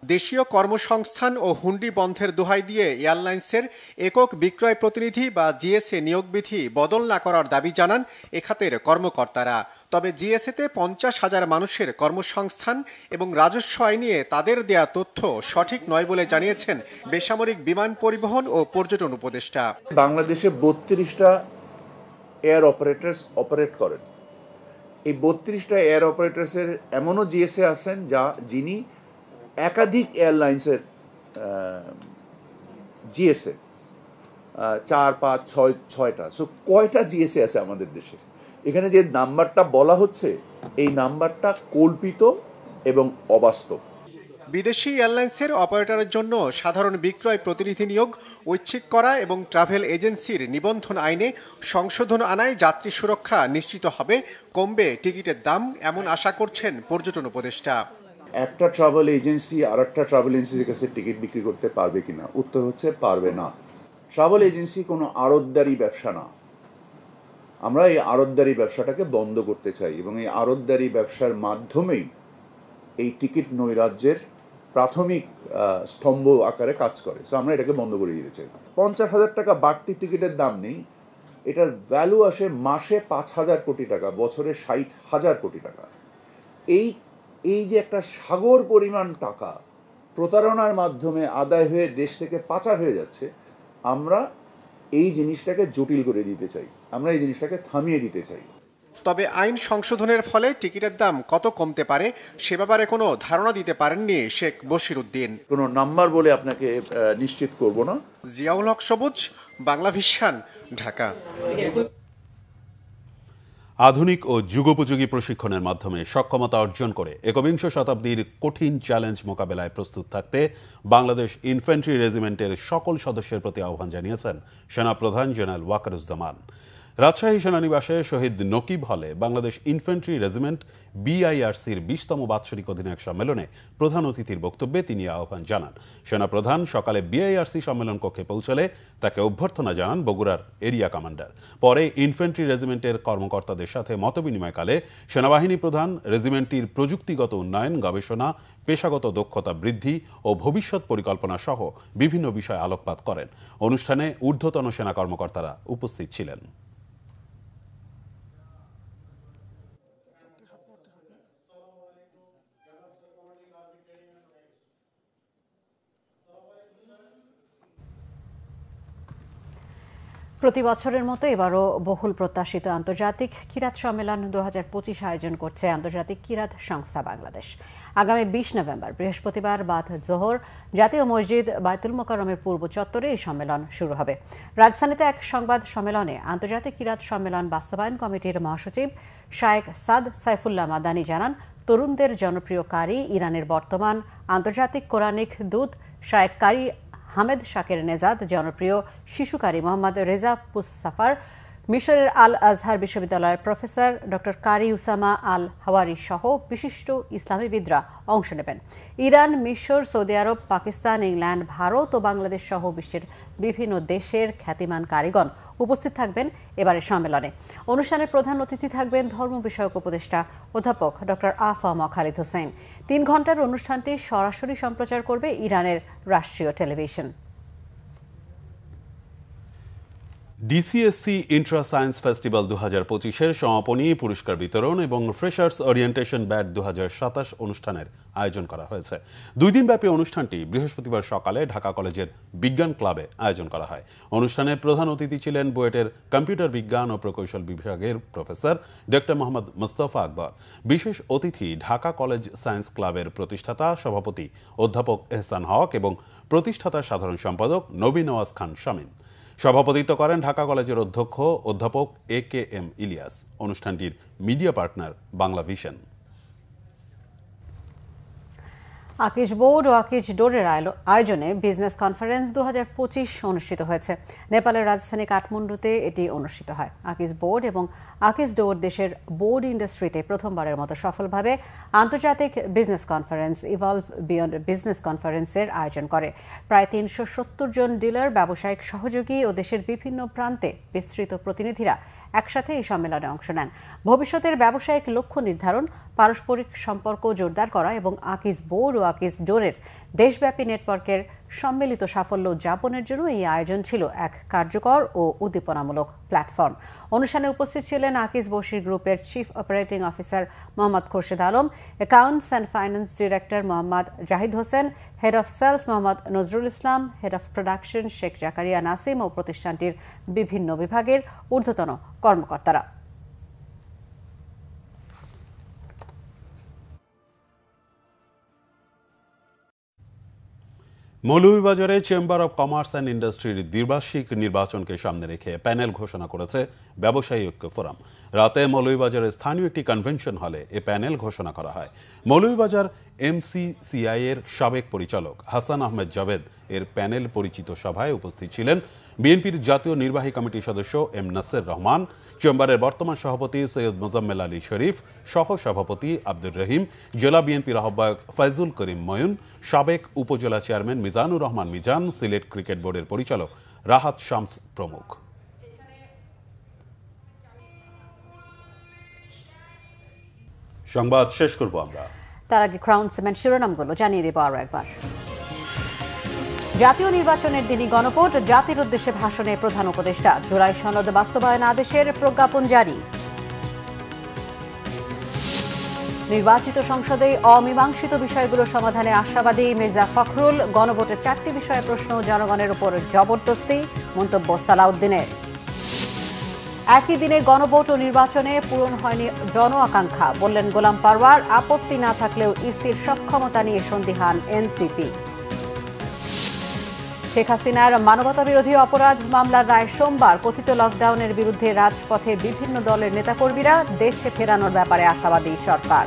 দেশীয় কর্মসংস্থান ও হুন্ডি বন্ধের দোহাই দিয়ে এয়ারলাইন্সের একক বিক্রয় প্রতিনিধি বা জিএসএ নিয়োগ বিধি বদল না করার দাবি জানান এ খাতের কর্মকর্তারা। তবে জিএসএতে 50,000 মানুষের কর্মসংস্থান এবং রাজস্ব আয় নিয়ে তাদের দেয়া তথ্য সঠিক নয় বলে জানিয়েছেন বেসামরিক বিমান পরিবহন ও পর্যটন উপদেষ্টা। বাংলাদেশে 32টা এয়ার অপারেটরস অপারেট করেন। এই 32টা এয়ার অপারেটরসের এমনও জিএসএ আছেন যিনি একাধিক এয়ারলাইন্সের জিএসএ 4, 5, 6টা। সো কয়টা জিএসএ আছে আমাদের দেশে? এখানে যে নাম্বারটা বলা হচ্ছে এই নাম্বারটা কল্পিত এবং অবাস্তব। বিদেশি এয়ারলাইন্সের অপারেটরের জন্য সাধারণ বিক্রয় প্রতিনিধি নিয়োগ ঐচ্ছিক করা এবং ট্রাভেল এজেন্সির নিবন্ধন আইনে সংশোধন আনায় যাত্রী সুরক্ষা নিশ্চিত হবে, কমবে টিকিটের দাম, এমন আশা করছেন পর্যটন উপদেষ্টা। একটা ট্রাভেল এজেন্সি আর একটা ট্রাভেল এজেন্সির কাছে টিকিট বিক্রি করতে পারবে কিনা? উত্তর হচ্ছে পারবে না। ট্রাভেল এজেন্সি কোনো আড়তদারি ব্যবসা না। আমরা এই আড়তদারি ব্যবসাটাকে বন্ধ করতে চাই এবং এই আড়তদারি ব্যবসার মাধ্যমেই এই টিকিট নৈরাজ্যের প্রাথমিক স্তম্ভ আকারে কাজ করে। সো আমরা এটাকে বন্ধ করে দিতে চাই। 50,000 টাকা বাড়তি টিকিটের দাম নেই, এটার ভ্যালু আসে মাসে 5,000 কোটি টাকা, বছরে 60,000 কোটি টাকা। এই যে একটা সাগর পরিমাণ টাকা প্রতারণার মাধ্যমে আদায় হয়ে দেশ থেকে পাচার হয়ে যাচ্ছে, আমরা এই জিনিসটাকে জটিল করে দিতে চাই, আমরা এই জিনিসটাকে থামিয়ে দিতে চাই। তবে আইন সংশোধনের ফলে টিকিটের দাম কত কমতে পারে সে ব্যাপারে কোনো ধারণা দিতে পারেননি শেখ বশিরউদ্দিন। কোনো নাম্বার বলে আপনাকে নিশ্চিত করব না। জিয়াউল হক সবুজ, বাংলা ভিশন, ঢাকা। আধুনিক ও যুগোপযোগী প্রশিক্ষণের মাধ্যমে সক্ষমতা অর্জন করে একবিংশ শতাব্দীর কঠিন চ্যালেঞ্জ মোকাবেলায় প্রস্তুত থাকতে বাংলাদেশ ইনফ্যান্ট্রি রেজিমেন্টের সকল সদস্যের প্রতি আহ্বান জানিয়েছেন সেনাপ্রধান জেনারেল ওয়াকারুজ্জামান। রাজশাহী সেনানিবাসে শহীদ নকিব হলে বাংলাদেশ ইনফ্যান্ট্রি রেজিমেন্ট বিআইআরসির 20তম বাৎসরিক অধিনায়ক সম্মেলনে প্রধান অতিথির বক্তব্যে তিনি আহ্বান জানান। সেনাপ্রধান সকালে বিআইআরসি সম্মেলন কক্ষে পৌঁছলে তাকে অভ্যর্থনা জানান বগুড়ার এরিয়া কমান্ডার। পরে ইনফ্যান্ট্রি রেজিমেন্টের কর্মকর্তাদের সাথে মতবিনিময়কালে সেনাবাহিনী প্রধান রেজিমেন্টটির প্রযুক্তিগত উন্নয়ন, গবেষণা, পেশাগত দক্ষতা বৃদ্ধি ও ভবিষ্যৎ পরিকল্পনা সহ বিভিন্ন বিষয়ে আলোকপাত করেন। অনুষ্ঠানে ঊর্ধ্বতন সেনা কর্মকর্তারা উপস্থিত ছিলেন। প্রতি বছরের মতো এবারও বহুল প্রত্যাশিত আন্তর্জাতিক কিরাত সম্মেলন 2025 আয়োজন করছে আন্তর্জাতিক কিরাত সংস্থা বাংলাদেশ। আগামী 20 নভেম্বর বৃহস্পতিবার বাদ জোহর জাতীয় মসজিদ বায়তুল মোকাররমের পূর্ব চত্বরে এই সম্মেলন শুরু হবে। রাজধানীতে এক সংবাদ সম্মেলনে আন্তর্জাতিক কিরাত সম্মেলন বাস্তবায়ন কমিটির মহাসচিব শায়েখ সাদ সাইফুল্লাহ মাদানী জানান, তরুণদের জনপ্রিয় কারি, ইরানের বর্তমান আন্তর্জাতিক কোরআনিক দূত শায়েখ কারি হামেদ শাকের নেজাদ, জনপ্রিয় শিশু কারি মোহাম্মদ রেজা পুসাফার, মিশরের আল আজহার বিশ্ববিদ্যালয়ের প্রফেসর ডক্টর কারি উসামা আল হাওয়ারি সহ বিশিষ্ট ইসলামীবিদরা অংশ নেবেন। ইরান, মিশর, সৌদি আরব, পাকিস্তান, ইংল্যান্ড, ভারত ও বাংলাদেশ সহ বিশ্বের বিভিন্ন দেশের খ্যাতিমান কারিগণ উপস্থিত থাকবেন এবারের সম্মেলনে। অনুষ্ঠানের প্রধান অতিথি থাকবেন ধর্ম বিষয়ক উপদেষ্টা অধ্যাপক ডক্টর আফম খালিদ হোসেন। 3 ঘণ্টার অনুষ্ঠানটি সরাসরি সম্প্রচার করবে ইরানের রাষ্ট্রীয় টেলিভিশন। ডিসিএসসি ইন্ট্রা সায়েন্স ফেস্টিভ্যাল 2025-এর সমাপনী, পুরস্কার বিতরণ এবং ফ্রেশার্স ওরিয়েন্টেশন ব্যাট 2027 অনুষ্ঠানের আয়োজন করা হয়েছে। 2 দিনব্যাপী অনুষ্ঠানটি বৃহস্পতিবার সকালে ঢাকা কলেজের বিজ্ঞান ক্লাবে আয়োজন করা হয়। অনুষ্ঠানে প্রধান অতিথি ছিলেন বুয়েটের কম্পিউটার বিজ্ঞান ও প্রকৌশল বিভাগের প্রফেসর ডক্টর মোহাম্মদ মোস্তফা আকবর। বিশেষ অতিথি ঢাকা কলেজ সায়েন্স ক্লাবের প্রতিষ্ঠাতা সভাপতি অধ্যাপক এহসান হক এবং প্রতিষ্ঠাতা সাধারণ সম্পাদক নবী নওয়াজ খান শামীম। সভাপতিত্ব করেন ঢাকা কলেজের অধ্যক্ষ অধ্যাপক AKM ইলিয়াস। অনুষ্ঠানটির media partner Bangla Vision. Akij board ও আকিজ ডোরের আয়োজনে বিজনেস কনফারেন্স 2025 অনুষ্ঠিত হয়েছে। নেপালের রাজধানী কাঠমান্ডুতে এটি অনুষ্ঠিত হয়। আকিজ বোর্ড এবং আকিজ ডোর দেশের বোর্ড ইন্ডাস্ট্রিতে প্রথমবারের মতো সফলভাবে আন্তর্জাতিক business conference evolve beyond business কনফারেন্সের আয়োজন করে। প্রায় 370 জন ডিলার, ব্যবসায়িক সহযোগী ও দেশের বিভিন্ন প্রান্তে বিস্তৃত প্রতিনিধিরা একসাথে এই সম্মেলনে অংশ নেন। ভবিষ্যতের ব্যবসায়িক লক্ষ্য নির্ধারণ, পারস্পরিক সম্পর্ক জোরদার করা এবং আকিজ বোর্ড ও আকিজ ডোরের দেশব্যাপী নেটওয়ার্কের সম্মিলিত সাফল্য উদযাপনের জন্য এই আয়োজন ছিল এক কার্যকর ও উদ্দীপনামূলক প্ল্যাটফর্ম। অনুষ্ঠানে উপস্থিত ছিলেন আকিজ বশির গ্রুপের chief operating officer Mohammad Khorshed Alam, accounts and finance director Mohammad Zahid Hossain, head of sales Mohammad Nazrul Islam, head of production Sheikh Zakaria Nasim ও প্রতিষ্ঠানটির বিভিন্ন বিভাগের ঊর্ধ্বতন কর্মকর্তারা। মৌলভীবাজারে চেম্বার অব কমার্স অ্যান্ড ইন্ডাস্ট্রির দ্বিবার্ষিক নির্বাচনকে সামনে রেখে প্যানেল ঘোষণা করেছে ব্যবসায়ী ঐক্য ফোরাম। রাতে মৌলভীবাজারের স্থানীয় একটি কনভেনশন হলে এ প্যানেল ঘোষণা করা হয়। মৌলভীবাজার MCCI এর সাবেক পরিচালক হাসান আহমেদ জাভেদ এর প্যানেল পরিচিত সভায় উপস্থিত ছিলেন বিএনপির জাতীয় নির্বাহী কমিটির সদস্য M নাসির রহমান, চেম্বারের বর্তমান সভাপতি সৈয়দ মোজাম্মেল আলী শরীফ, সহ সভাপতি আব্দুর রহিম, জেলা বিএনপির আহ্বায়ক ফয়জুল করিম ময়ুন, সাবেক উপজেলা চেয়ারম্যান মিজানুর রহমান মিজান, সিলেট ক্রিকেট বোর্ডের পরিচালক রাহাত শামস প্রমুখ। সংবাদ শেষ করব আমরা, তার আগে ক্রাউন সিমেন্ট শিরোনামগুলো জানিয়ে দেব আরো একবার। জাতীয় নির্বাচনের দিনই গণভোট, জাতির উদ্দেশ্যে ভাষণে প্রধান উপদেষ্টা। জুলাই সনদ বাস্তবায়ন আদেশের প্রজ্ঞাপন জারি। নির্বাচিত সংসদে অমীমাংসিত বিষয়গুলো সমাধানে আশাবাদী মির্জা ফখরুল। গণভোটে 4টি বিষয়ে প্রশ্ন, জনগণের উপর জবরদস্তি, মন্তব্য সালাউদ্দিনের। একই দিনে গণভোট ও নির্বাচনে পূরণ হয়নি জন আকাঙ্ক্ষা, বললেন গোলাম পারওয়ার। আপত্তি না থাকলেও ইসির সক্ষমতা নিয়ে সন্দিহান এনসিপি। শেখ হাসিনার মানবতাবিরোধী অপরাধ মামলার রায় সোমবার। কথিত লকডাউনের বিরুদ্ধে রাজপথে বিভিন্ন দলের নেতাকর্মীরা। দেশে ফেরানোর ব্যাপারে আশাবাদী সরকার।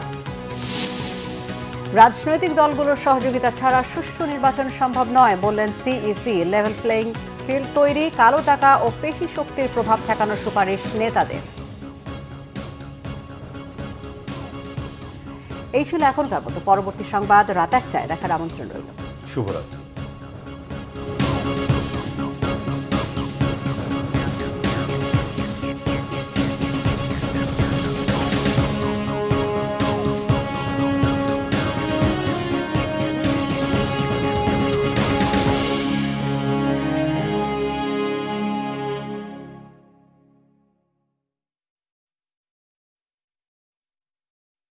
রাজনৈতিক দলগুলোর সহযোগিতা ছাড়া সুষ্ঠু নির্বাচন সম্ভব নয়, বললেন সিইসি। লেভেল প্লেইং ফিল্ড তৈরি, কালো টাকা ও পেশি শক্তির প্রভাব ঠেকানোর সুপারিশ নেতাদের। এই ছিল এখনকার মতো। পরবর্তী সংবাদ রাত 1টায় দেখার আমন্ত্রণ রইল। শুভরাত্রি।